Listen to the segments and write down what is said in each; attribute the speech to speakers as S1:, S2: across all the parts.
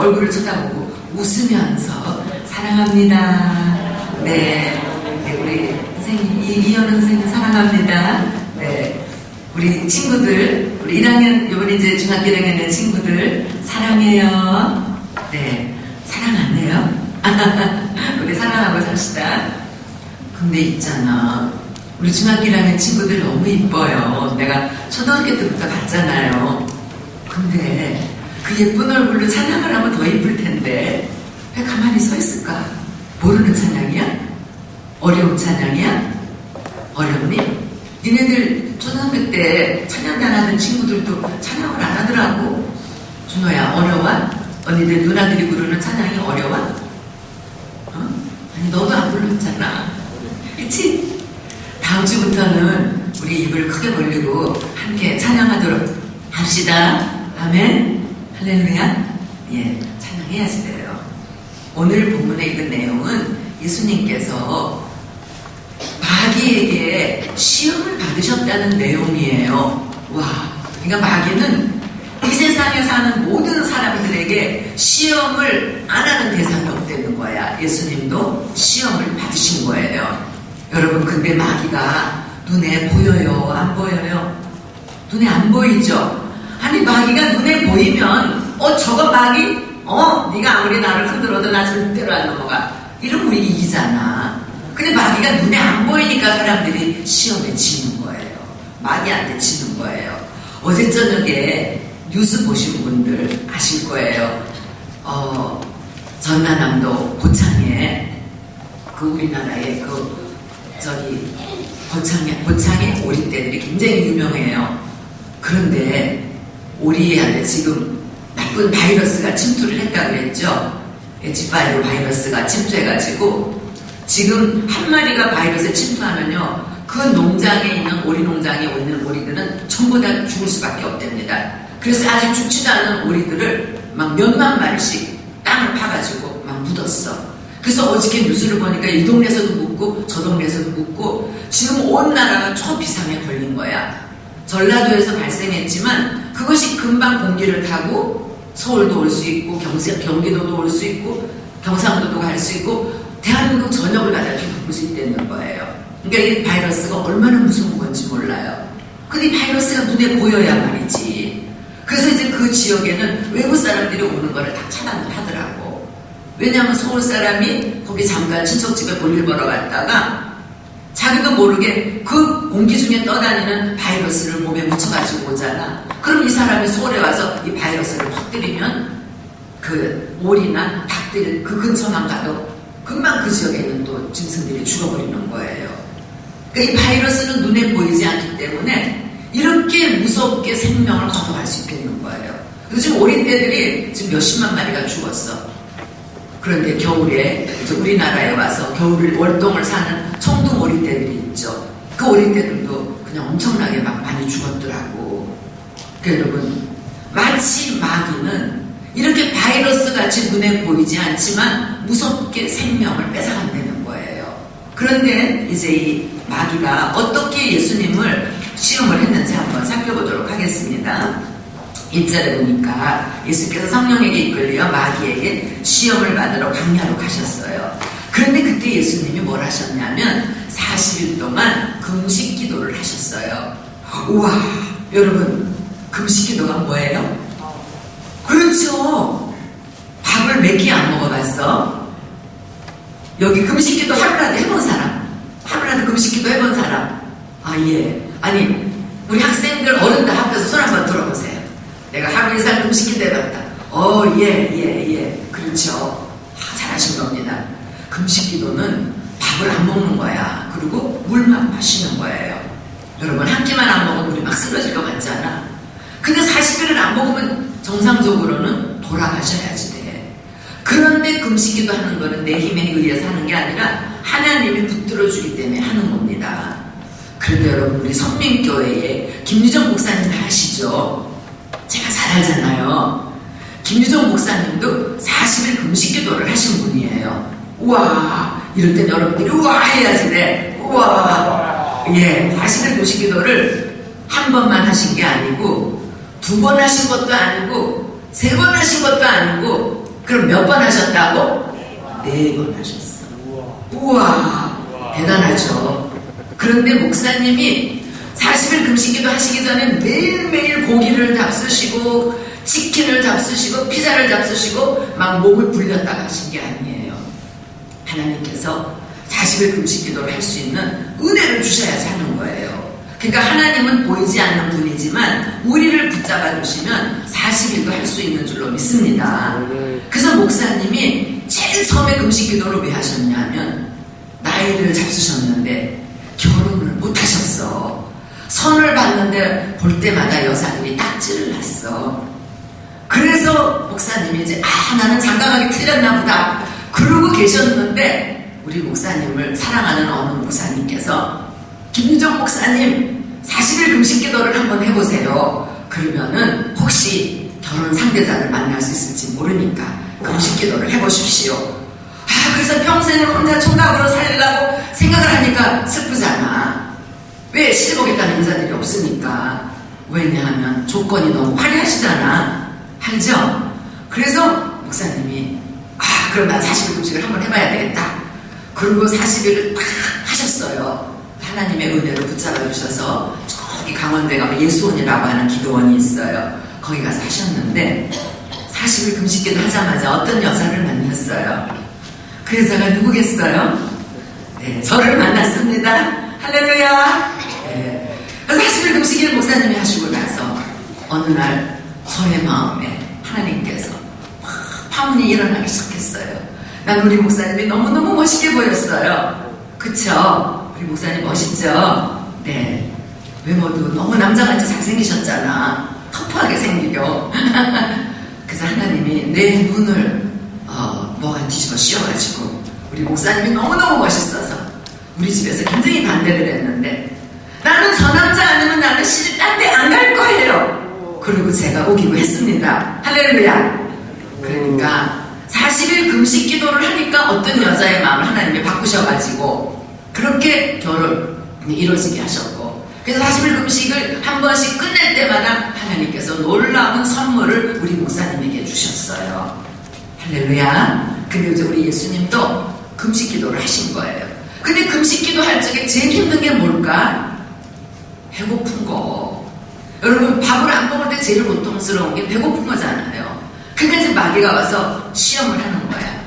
S1: 얼굴을 쳐다보고 웃으면서 사랑합니다. 네, 우리 선생님 이현우 선생님 사랑합니다. 네, 우리 친구들, 우리 1학년 이번에 이제 중학교 1학년의 친구들 사랑해요. 네, 사랑 안 해요? 우리 사랑하고 삽시다. 근데 있잖아, 우리 중학교 1학년 친구들 너무 이뻐요. 내가 초등학교 때부터 봤잖아요. 근데 그 예쁜 얼굴로 찬양을 하면 더 이쁠 텐데 왜 가만히 서 있을까? 모르는 찬양이야? 어려운 찬양이야? 어렵니? 니네들 초등학교 때 찬양단 하던 친구들도 찬양을 안 하더라고. 준호야, 어려워? 언니들 누나들이 부르는 찬양이 어려워? 아니, 너도 안 불렀잖아. 그치? 다음 주부터는 우리 입을 크게 벌리고 함께 찬양하도록 합시다. 아멘. 할렐루야. 예, 찬양해야지 돼요. 오늘 본문에 읽은 내용은 예수님께서 마귀에게 시험을 받으셨다는 내용이에요. 와, 그러니까 마귀는 이 세상에 사는 모든 사람들에게 시험을 안 하는 대상이 없다는 거야. 예수님도 시험을 받으신 거예요. 여러분, 근데 마귀가 눈에 보여요? 안 보여요? 눈에 안 보이죠? 아니, 마귀가 눈에 보이면 저거 마귀? 네가 아무리 나를 흔들어도 나 절대로 안 넘어가. 이러면 우리 이기잖아. 근데 마귀가 눈에 안 보이니까 사람들이 시험에 지는 거예요. 마귀한테 지는 거예요. 어제 저녁에 뉴스 보신 분들 아실 거예요. 전라남도 고창에 우리나라의 고창의 오리떼들이 굉장히 유명해요. 그런데 오리한테 지금 나쁜 바이러스가 침투를 했다고 했죠. H5 바이러스가 침투해가지고 지금 한 마리가 바이러스에 침투하면요, 그 농장에 있는 오리 농장에 있는 오리들은 전부 다 죽을 수밖에 없답니다. 그래서 아직 죽지도 않은 오리들을 막 몇만 마리씩 땅을 파가지고 막 묻었어. 그래서 어저께 뉴스를 보니까 이 동네에서도 묻고 저 동네에서도 묻고 지금 온 나라가 초비상에 걸린 거야. 전라도에서 발생했지만 그것이 금방 공기를 타고 서울도 올 수 있고 경기도도 올 수 있고 경상도도 갈 수 있고 대한민국 전역을 가다 뒤덮을 수 있다는 거예요. 그러니까 이 바이러스가 얼마나 무서운 건지 몰라요. 근데 이 바이러스가 눈에 보여야 말이지. 그래서 이제 그 지역에는 외국 사람들이 오는 거를 다 차단을 하더라고. 왜냐하면 서울 사람이 거기 잠깐 친척 집에 볼일 보러 갔다가 자기도 모르게 그 공기 중에 떠다니는 바이러스를 몸에 묻혀가지고 오잖아. 그럼 이 사람이 서울에 와서 이 바이러스를 퍼뜨리면 그 오리나 닭들 그 근처만 가도 금방 그 지역에 있는 또 짐승들이 죽어버리는 거예요. 그러니까 이 바이러스는 눈에 보이지 않기 때문에 이렇게 무섭게 생명을 거둬갈 수 있겠는 거예요. 그래서 지금 오리떼들이 지금 몇십만 마리가 죽었어. 그런데 겨울에 이제 우리나라에 와서 겨울을 월동을 사는 청둥 오리떼들이 있죠. 그 오리떼들도 그냥 엄청나게 막 많이 죽었더라고. 그러니까 여러분, 마치 마귀는 이렇게 바이러스 같이 눈에 보이지 않지만 무섭게 생명을 뺏어간다는 거예요. 그런데 이제 이 마귀가 어떻게 예수님을 시험을 했는지 한번 살펴보도록 하겠습니다. 1절에 보니까 예수께서 성령에게 이끌려 마귀에게 시험을 받으러 광야로 가셨어요. 그런데 그때 예수님이 뭘 하셨냐면 40일 동안 금식 기도를 하셨어요. 우와, 여러분, 금식 기도가 뭐예요? 그렇죠. 밥을 몇 끼 안 먹어봤어? 여기 금식 기도 하루라도 해본 사람? 하루라도 금식 기도 해본 사람? 아, 예. 아니, 우리 학생들 어른들 앞에서 손 한번 들어보세요. 내가 하루 이상 금식 기도 해봤다. 예. 그렇죠. 잘하신 겁니다. 금식 기도는 밥을 안 먹는 거야. 그리고 물만 마시는 거예요. 여러분, 한 끼만 안 먹으면 우리 막 쓰러질 것 같지 않아? 근데 40일을 안 먹으면 정상적으로는 돌아가셔야지 돼. 그런데 금식 기도 하는 거는 내 힘에 의해서 하는 게 아니라 하나님이 붙들어 주기 때문에 하는 겁니다. 그런데 여러분, 우리 선민교회에 김유정 목사님 다 아시죠? 제가 잘 알잖아요. 김유정 목사님도 40일 금식 기도를 하신 분이에요. 우와, 이럴 땐 여러분들이 우와 해야지 돼. 우와. 예, 40일 금식 기도를 한 번만 하신 게 아니고 2번 하신 것도 아니고 3번 하신 것도 아니고 그럼 몇 번 하셨다고? 4번 하셨어. 우와, 대단하죠. 그런데 목사님이 40일 금식기도 하시기 전에 매일매일 고기를 잡수시고 치킨을 잡수시고 피자를 잡수시고 막 몸을 불렸다가 하신 게 아니에요. 하나님께서 40일 금식기도를 할 수 있는 은혜를 주셔야지 하는 거예요. 그러니까 하나님은 보이지 않는 분이지만 우리를 붙잡아 주시면 40일도 할 수 있는 줄로 믿습니다. 그래서 목사님이 제일 처음에 금식기도를 왜 하셨냐면 나이를 잡수셨는데 결혼을 못 하셨어. 선을 봤는데 볼 때마다 여자들이 딱지를 났어. 그래서 목사님이 이제 나는 장담하게 틀렸나 보다 그러고 계셨는데 우리 목사님을 사랑하는 어느 목사님께서 김유정 목사님 40일 금식기도를 한번 해보세요. 그러면은 혹시 결혼 상대자를 만날 수 있을지 모르니까 금식기도를 해보십시오. 그래서 평생을 혼자 총각으로 살려고 생각을 하니까 슬프잖아. 왜 시집오겠다는 여자들이 없으니까. 왜냐하면 조건이 너무 화려하시잖아. 알죠? 그래서 목사님이 그럼 나 40일 금식을 한번 해봐야 되겠다. 그리고 40일을 딱 하셨어요. 하나님의 은혜로 붙잡아 주셔서 저기 강원도에 가면 예수원이라고 하는 기도원이 있어요. 거기 가서 하셨는데 40일 금식기도 하자마자 어떤 여자를 만났어요. 그 여자가 누구겠어요? 네, 저를 만났습니다. 할렐루야. 네. 40일 금식일 목사님이 하시고 나서 어느 날 저의 마음에 하나님께서 파문이 일어나기 시작했어요. 난 우리 목사님이 너무너무 멋있게 보였어요. 그쵸? 우리 목사님 멋있죠? 네. 외모도 너무 남자같이 잘생기셨잖아. 터프하게 생기고. 그래서 하나님이 내 눈을 뭐가 뒤집어 씌워가지고 우리 목사님이 너무너무 멋있어서 우리 집에서 굉장히 반대를 했는데 나는 저 남자 아니면 나는 시집 딴 데 안 갈 거예요. 그리고 제가 오기로 했습니다. 할렐루야. 그러니까 40일 금식 기도를 하니까 어떤 여자의 마음을 하나님이 바꾸셔가지고 그렇게 결혼이 이루어지게 하셨고 그래서 40일 금식을 한 번씩 끝낼 때마다 하나님께서 놀라운 선물을 우리 목사님에게 주셨어요. 할렐루야. 그리고 이제 우리 예수님도 금식 기도를 하신 거예요. 근데 금식 기도 할 적에 제일 힘든 게 뭘까? 배고픈 거. 여러분 밥을 안 먹을 때 제일 고통스러운 게 배고픈 거잖아요. 그러니까 이제 마귀가 와서 시험을 하는 거야.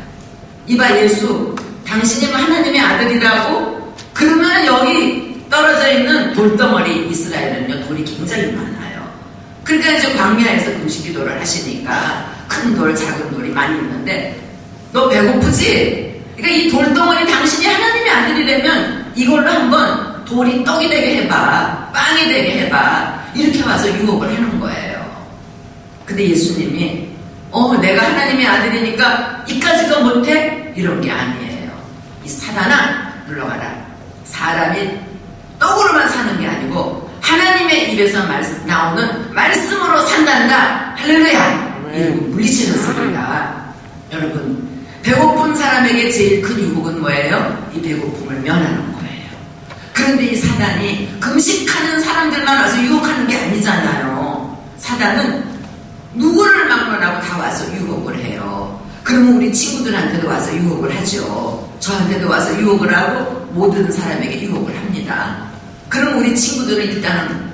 S1: 이봐 예수, 당신이 하나님의 아들이라고? 그러면 여기 떨어져 있는 돌덩어리, 이스라엘은요 돌이 굉장히 많아요. 그러니까 이제 광야에서 금식 기도를 하시니까 큰 돌, 작은 돌이 많이 있는데 너 배고프지? 그러니까 이 돌덩어리 당신이 하나님의 아들이라면 이걸로 한번 돌이 떡이 되게 해봐, 빵이 되게 해봐, 이렇게 와서 유혹을 하는 거예요. 근데 예수님이 내가 하나님의 아들이니까 이까지도 못해? 이런 게 아니에요. 이 사단아 물러가라. 사람이 떡으로만 사는 게 아니고 하나님의 입에서 나오는 말씀으로 산단다. 할렐루야. 이거 물리치는 소리다. 여러분 배고픈 사람에게 제일 큰 유혹은 뭐예요? 이 배고픔을 면하는 거예요. 그런데 이 사단이 금식하는 사람들만 와서 유혹하는 게 아니잖아요. 사단은 누구를 막론하고 다 와서 유혹을 해요. 그러면 우리 친구들한테도 와서 유혹을 하죠. 저한테도 와서 유혹을 하고 모든 사람에게 유혹을 합니다. 그럼 우리 친구들은 일단은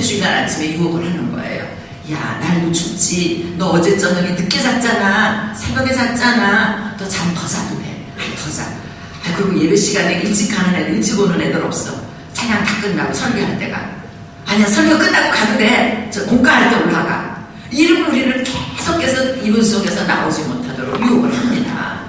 S1: 주일날 아침에 유혹을 하는 거예요. 야, 날도 춥지. 너 어제 저녁에 늦게 잤잖아. 새벽에 잤잖아. 너 잠 더 자도 돼. 더 자. 그리고 예배 시간에 일찍 가는 애들, 일찍 오는 애들 없어. 찬양 다 끝나고 설교할 때가. 아니야, 설교 끝나고 가도 돼. 저 공과할 때 올라가. 이런 우리를 계속해서 이분 속에서 나오지 못하도록 유혹을 합니다.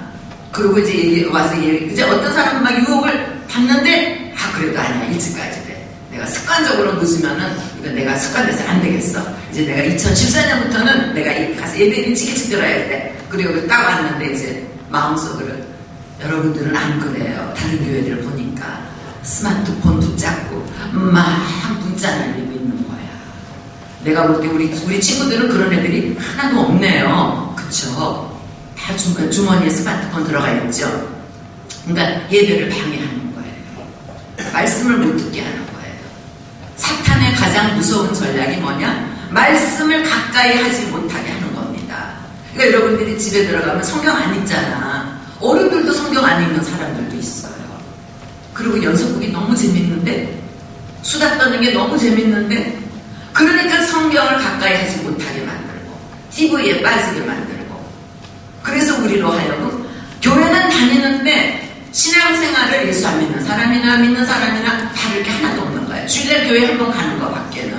S1: 그리고 이제 와서 이제 어떤 사람은 막 유혹을 받는데 그래도 아니야, 일찍 가야지 돼. 내가 습관적으로 늦으면은 이건 내가 습관돼서 안 되겠어. 이제 내가 2014년부터는 내가 가서 예배 일찍 들어야 돼. 그리고 딱 왔는데 이제 마음속으로 여러분들은 안 그래요. 다른 교회들 보니까 스마트폰 붙잡고 막 문자 날리고 있는 거야. 내가 볼 때 우리 친구들은 그런 애들이 하나도 없네요. 그쵸? 다 주머니에 스마트폰 들어가 있죠. 그러니까 예배를 방해하는 거예요. 말씀을 못 듣게 하는 거예요. 사탄의 가장 무서운 전략이 뭐냐? 말씀을 가까이 하지 못하게 하는 겁니다. 그러니까 여러분들이 집에 들어가면 성경 안 읽잖아. 어른들도 성경 안 읽는 사람들도 있어요. 그리고 연속극이 너무 재밌는데, 수다 떠는 게 너무 재밌는데, 그러니까 성경을 가까이 하지 못하게 만들고 TV에 빠지게 만들고, 그래서 우리로 하여금 교회는 다니는데 신앙생활을 예수 안 믿는 사람이나 믿는 사람이나 다를 게 하나도 없는 거예요. 주일날 교회 한번 가는 것 밖에는.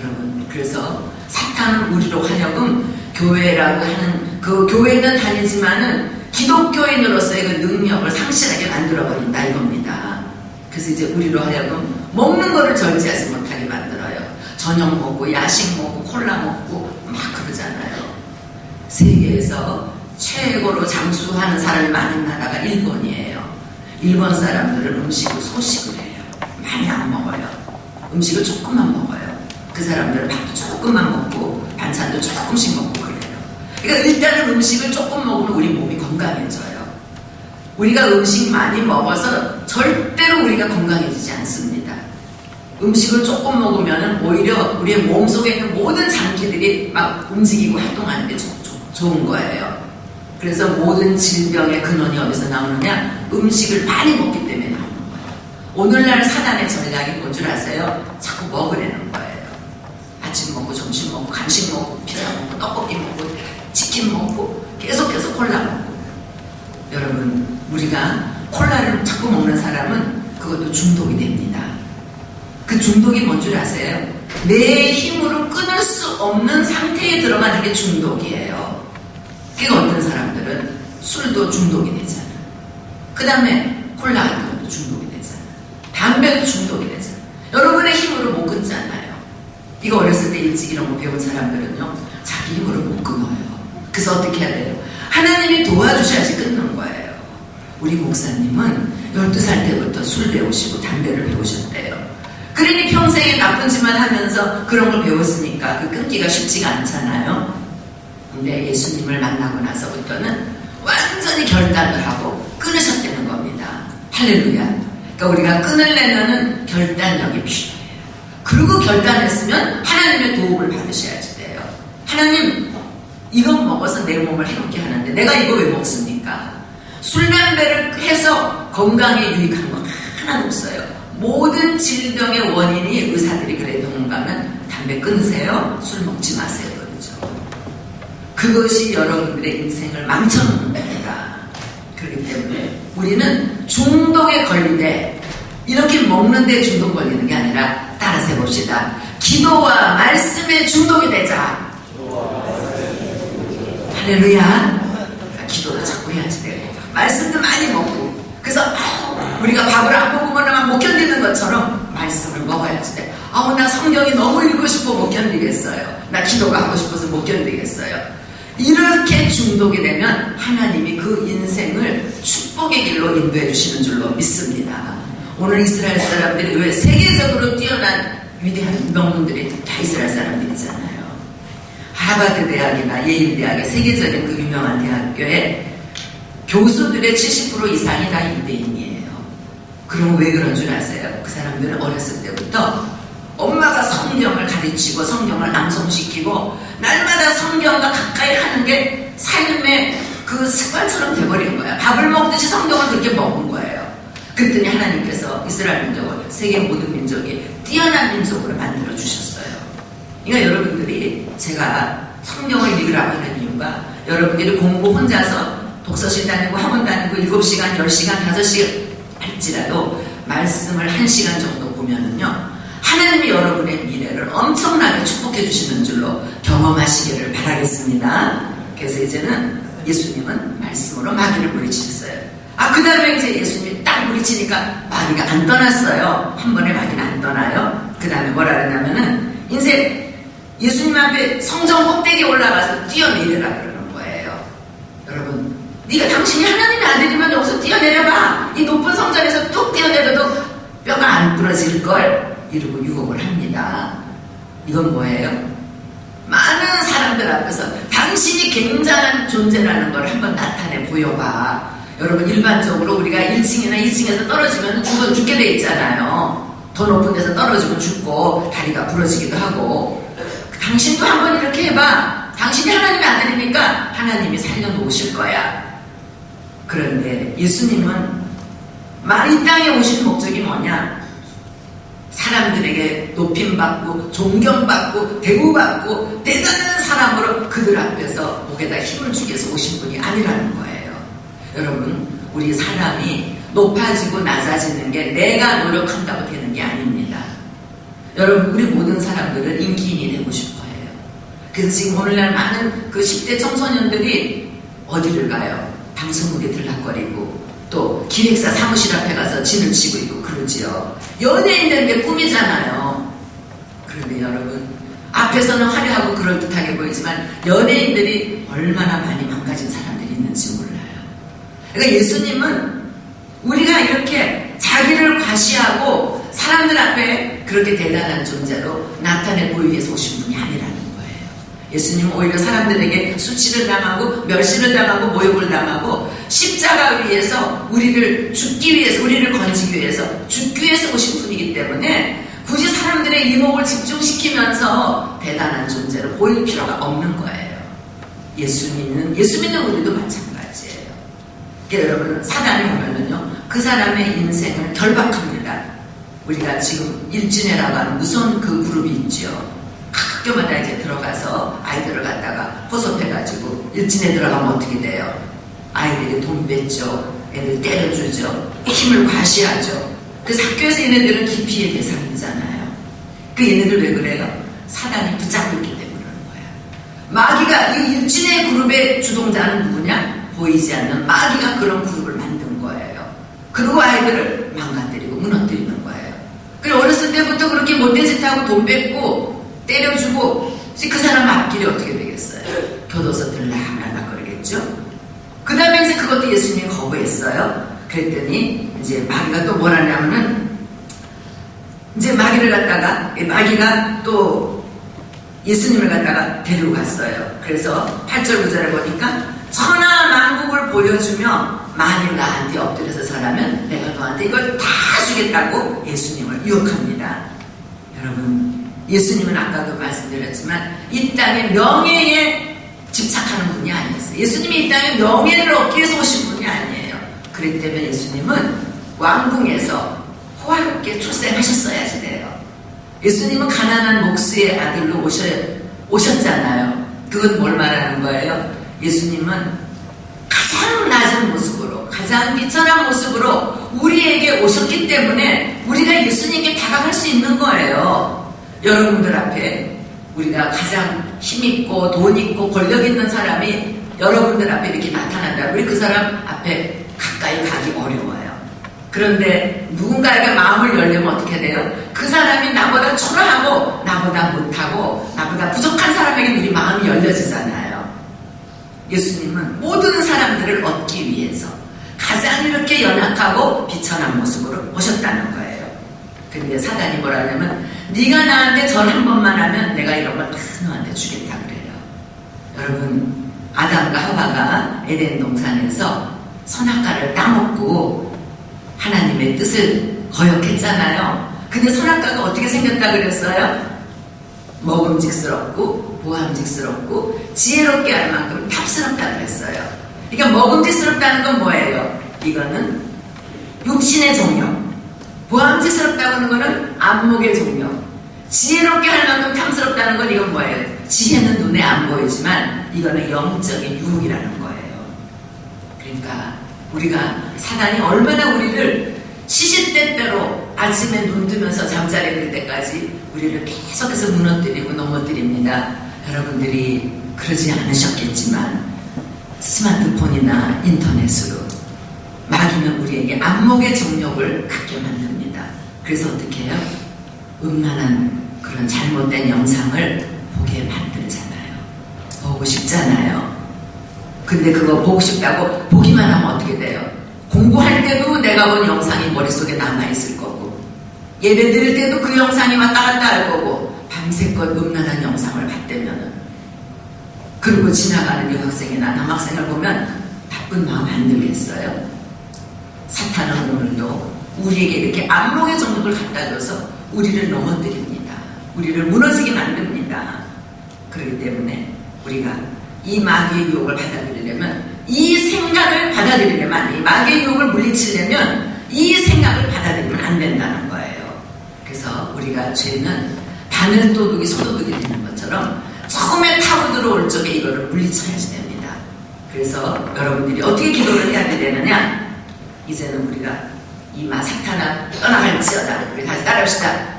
S1: 여러분, 그래서 사탄은 우리로 하여금 교회라고 하는 그 교회는 다니지만은 기독교인으로서의 그 능력을 상실하게 만들어버린다 이겁니다. 그래서 이제 우리로 하여금 먹는 거를 절제하지 못하게 만들어요. 저녁 먹고 야식 먹고 콜라 먹고 막 그러잖아요. 세계에서 최고로 장수하는 사람이 많은 나라가 일본이에요. 일본 사람들은 음식을 소식을 해요. 많이 안 먹어요. 음식을 조금만 먹어요. 그 사람들은 밥도 조금만 먹고 반찬도 조금씩 먹고 그래요. 그러니까 일단은 음식을 조금 먹으면 우리 몸이 건강해져요. 우리가 음식 많이 먹어서 절대로 우리가 건강해지지 않습니다. 음식을 조금 먹으면 오히려 우리의 몸속에 있는 모든 장기들이 막 움직이고 활동하는 게 좋은 거예요. 그래서 모든 질병의 근원이 어디서 나오느냐? 음식을 많이 먹기 때문에 나오는 거예요. 오늘날 사단의 전략이 뭔 줄 아세요? 자꾸 먹으려는 거예요. 아침 먹고 점심 먹고 간식 먹고 피자 먹고 떡볶이 먹고 치킨 먹고 계속해서 콜라 먹고. 여러분, 우리가 콜라를 자꾸 먹는 사람은 그것도 중독이 됩니다. 그 중독이 뭔 줄 아세요? 내 힘으로 끊을 수 없는 상태에 들어가는 게 중독이에요. 그러니까 어떤 사람들은 술도 중독이 되잖아. 그 다음에 콜라 같은 것도 중독이 되잖아. 담배도 중독이 되잖아. 여러분의 힘으로 못 끊잖아요. 이거 어렸을 때 일찍 이런 거 배운 사람들은요, 자기 힘으로 못 끊어요. 그래서 어떻게 해야 돼요? 하나님이 도와주셔야지 끊는 거예요. 우리 목사님은 12살 때부터 술 배우시고 담배를 배우셨대요. 그러니 평생에 나쁜 짓만 하면서 그런 걸 배웠으니까 그 끊기가 쉽지가 않잖아요. 근데 예수님을 만나고 나서부터는 완전히 결단을 하고 끊으셨다는 겁니다. 할렐루야. 그러니까 우리가 끊으려면은 결단력이 필요해요. 그리고 결단했으면 하나님의 도움을 받으셔야지 돼요. 하나님, 이건 먹어서 내 몸을 해롭게 하는데 내가 이거 왜 먹습니까? 술, 담배를 해서 건강에 유익한 건 하나도 없어요. 모든 질병의 원인이 의사들이 그래 동감은 담배 끊으세요, 술 먹지 마세요, 그러죠. 그것이 여러분들의 인생을 망쳐놓는 겁니다. 그렇기 때문에 우리는 중독에 걸리되 이렇게 먹는데 중독 걸리는 게 아니라 따라서 해봅시다. 기도와 말씀에 중독이 되자. 할렐루야. 기도도 자꾸 해야지 되고 말씀도 많이 먹고. 그래서 우리가 밥을 안 먹으면 못 견디는 것처럼 말씀을 먹어야지 돼. 나 성경이 너무 읽고 싶어 못 견디겠어요. 나 기도가 하고 싶어서 못 견디겠어요. 이렇게 중독이 되면 하나님이 그 인생을 축복의 길로 인도해 주시는 줄로 믿습니다. 오늘 이스라엘 사람들이 왜 세계적으로 뛰어난 위대한 명문들이 다 이스라엘 사람들이잖아요. 하버드 대학이나 예일 대학의 세계적인 그 유명한 대학교에 교수들의 70% 이상이 다 유대인이에요. 그럼 왜 그런 줄 아세요? 그 사람들은 어렸을 때부터 엄마가 성경을 가르치고 성경을 낭송시키고 날마다 성경과 가까이 하는 게 삶의 그 습관처럼 돼버린 거야. 밥을 먹듯이 성경을 그렇게 먹은 거예요. 그랬더니 하나님께서 이스라엘 민족을 세계 모든 민족이 뛰어난 민족으로 만들어 주셨어요. 그러니까 여러분들이 제가 성경을 읽으라고 하는 이유가 여러분들이 공부 혼자서 독서실 다니고 학원 다니고 7시간, 10시간, 5시간 할지라도 말씀을 1시간 정도 보면은요, 하나님이 여러분의 미래를 엄청나게 축복해 주시는 줄로 경험하시기를 바라겠습니다. 그래서 이제는 예수님은 말씀으로 마귀를 물리치셨어요. 그 다음에 이제 예수님이 딱 물리치니까 마귀가 안 떠났어요. 한 번에 마귀는 안 떠나요. 그 다음에 뭐라 그러냐면은 이제 예수님 앞에 성전 꼭대기에 올라가서 뛰어내리라 그러는 거예요. 여러분, 네가 당신이 하나님의 아들이면 여기서 뛰어내려봐. 이 높은 성전에서 뚝 뛰어내려도 뼈가 안 부러질걸. 이러고 유혹을 합니다. 이건 뭐예요? 많은 사람들 앞에서 당신이 굉장한 존재라는 걸 한번 나타내 보여봐. 여러분, 일반적으로 우리가 1층이나 2층에서 떨어지면 죽게 돼 있잖아요. 더 높은 데서 떨어지면 죽고 다리가 부러지기도 하고. 당신도 한번 이렇게 해봐. 당신이 하나님의 아들이니까 하나님이 살려놓으실 거야. 그런데 예수님은 이 땅에 오신 목적이 뭐냐? 사람들에게 높임받고 존경받고 대우받고 대단한 사람으로 그들 앞에서 목에다 힘을 주기 위해서 오신 분이 아니라는 거예요. 여러분, 우리 사람이 높아지고 낮아지는 게 내가 노력한다고 되는 게 아닙니다. 여러분, 우리 모든 사람들은 인기인이 되고 싶어 해요. 그래서 지금 오늘날 많은 그 10대 청소년들이 어디를 가요? 방송국에 들락거리고 또 기획사 사무실 앞에 가서 진을 치고 있고 그러지요. 연예인 되는 게 꿈이잖아요. 그런데 여러분, 앞에서는 화려하고 그럴듯하게 보이지만 연예인들이 얼마나 많이 망가진 사람들이 있는지 몰라요. 그러니까 예수님은 우리가 이렇게 자기를 과시하고 사람들 앞에 그렇게 대단한 존재로 나타내 보이기 위해서 오신 분이 아니라는 거예요. 예수님은 오히려 사람들에게 수치를 당하고 멸시를 당하고 모욕을 당하고 십자가 위에서 우리를 죽기 위해서, 우리를 건지기 위해서 죽기 위해서 오신 분이기 때문에 굳이 사람들의 이목을 집중시키면서 대단한 존재로 보일 필요가 없는 거예요. 예수 믿는 우리도 마찬가지예요. 그러니까 여러분, 사단이 오면은요, 그 사람의 인생을 결박합니다. 우리가 지금 일진회라고 하는 무서운 그 그룹이 있죠. 학교마다 이제 들어가서 아이들을 갖다가 포섭해가지고 일진회 들어가면 어떻게 돼요? 아이들이 돈 뺏죠. 애들 때려주죠. 힘을 과시하죠. 그래서 학교에서 얘네들은 기피의 대상이잖아요. 그 얘네들 왜 그래요? 사단이 붙잡고 있기 때문에 그러는 거예요. 마귀가, 이 일진의 그룹의 주동자는 누구냐? 보이지 않는 마귀가 그런 그룹을 만든 거예요. 그리고 아이들을 망가뜨리고 무너뜨리는 거예요. 그리고 어렸을 때부터 그렇게 못된 짓 하고 돈 뺏고 때려주고 그 사람 앞길이 어떻게 되겠어요? 교도소 들락날락거리겠죠? 그 다음에 이제 그것도 예수님이 거부했어요. 그랬더니 이제 마귀가 또 뭘 하냐면은 이제 마귀가 또 예수님을 갖다가 데리고 갔어요. 그래서 8절 9절에 보니까 천하 만국을 보여주며 만일 나한테 엎드려서 설하면 내가 너한테 이걸 다 주겠다고 예수님을 유혹합니다. 여러분, 예수님은 아까도 말씀드렸지만 이 땅의 명예에 집착하는 분이 아니었어요. 예수님이 이 땅에 명예를 얻기 위해서 오신 분이 아니에요. 그렇기 때문에 예수님은 왕궁에서 호화롭게 출생하셨어야지 돼요. 예수님은 가난한 목수의 아들로 오셨잖아요. 그건 뭘 말하는 거예요? 예수님은 가장 낮은 모습으로, 가장 비천한 모습으로 우리에게 오셨기 때문에 우리가 예수님께 다가갈 수 있는 거예요. 여러분들 앞에 우리가 가장 힘있고 돈있고 권력있는 사람이 여러분들 앞에 이렇게 나타난다. 우리 그 사람 앞에 가까이 가기 어려워요. 그런데 누군가에게 마음을 열려면 어떻게 돼요? 그 사람이 나보다 초라하고 나보다 못하고 나보다 부족한 사람에게 우리 마음이 열려지잖아요. 예수님은 모든 사람들을 얻기 위해서 가장 이렇게 연약하고 비천한 모습으로 오셨다는 거예요. 그런데 사단이 뭐라 하냐면 네가 나한테 절 한 번만 하면 내가 이런 걸 다 너한테 주겠다 그래요. 여러분, 아담과 하와가 에덴 동산에서 선악과를 따먹고 하나님의 뜻을 거역했잖아요. 근데 선악과가 어떻게 생겼다 그랬어요? 먹음직스럽고 보암직스럽고 지혜롭게 할 만큼 탑스럽다 그랬어요. 그러니까 먹음직스럽다는 건 뭐예요? 이거는 육신의 종력. 보암직스럽다고 하는 거는 안목의 종력. 지혜롭게 할 만큼 탐스럽다는 건 이건 뭐예요? 지혜는 눈에 안 보이지만 이거는 영적인 유혹이라는 거예요. 그러니까 우리가 사단이 얼마나 우리를 시시때때로 아침에 눈 뜨면서 잠자리 들 때까지 우리를 계속해서 무너뜨리고 넘어뜨립니다. 여러분들이 그러지 않으셨겠지만 스마트폰이나 인터넷으로 마귀는 우리에게 안목의 정욕을 갖게 만듭니다. 그래서 어떻게 해요? 음란한 그런 잘못된 영상을 보게 만들잖아요. 보고 싶잖아요. 근데 그거 보고 싶다고 보기만 하면 어떻게 돼요? 공부할 때도 내가 본 영상이 머릿속에 남아있을 거고 예배 드릴 때도 그 영상이 왔다 갔다 할 거고 밤새껏 음란한 영상을 봤다면은 그리고 지나가는 여학생이나 남학생을 보면 나쁜 마음 안 들겠어요? 사탄은 오늘도 우리에게 이렇게 안목의 정욕을 갖다 줘서 우리를 넘어뜨립니다. 우리를 무너지게 만듭니다. 그렇기 때문에 우리가 이 마귀의 유혹을 받아들이려면, 이 생각을 받아들이려면, 이 마귀의 유혹을 물리치려면 이 생각을 받아들이면 안 된다는 거예요. 그래서 우리가 죄는 바늘도둑이 소도둑이 되는 것처럼 처음에 타고 들어올 적에 이거를 물리쳐야지 됩니다. 그래서 여러분들이 어떻게 기도를 해야 되느냐? 이제는 우리가 이 사탄아 떠나갈지어다. 우리 다시 따라합시다.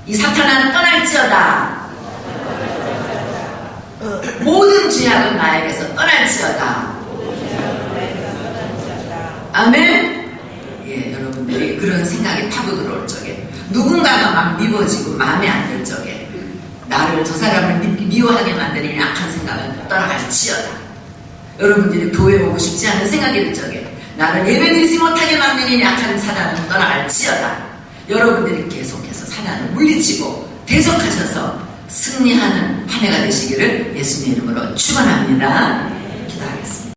S1: 이 사탄아 떠날지어다. 모든 죄악은 나에게서 떠날지어다. 아멘. 예, 여러분들이 그런 생각이 타고 들어올 적에, 누군가가 막 미워지고 마음에 안 들 적에, 나를 저 사람을 미워하게 만드는 악한 생각은 떠나갈지어다. 여러분들이 교회 오고 싶지 않은 생각이 들 적에, 나를 예배드리지 못하게 만드는 악한 사단은 떠나갈지어다. 여러분들이 계속해서 사단을 물리치고 대적하셔서 승리하는 한 해가 되시기를 예수님의 이름으로 축원합니다.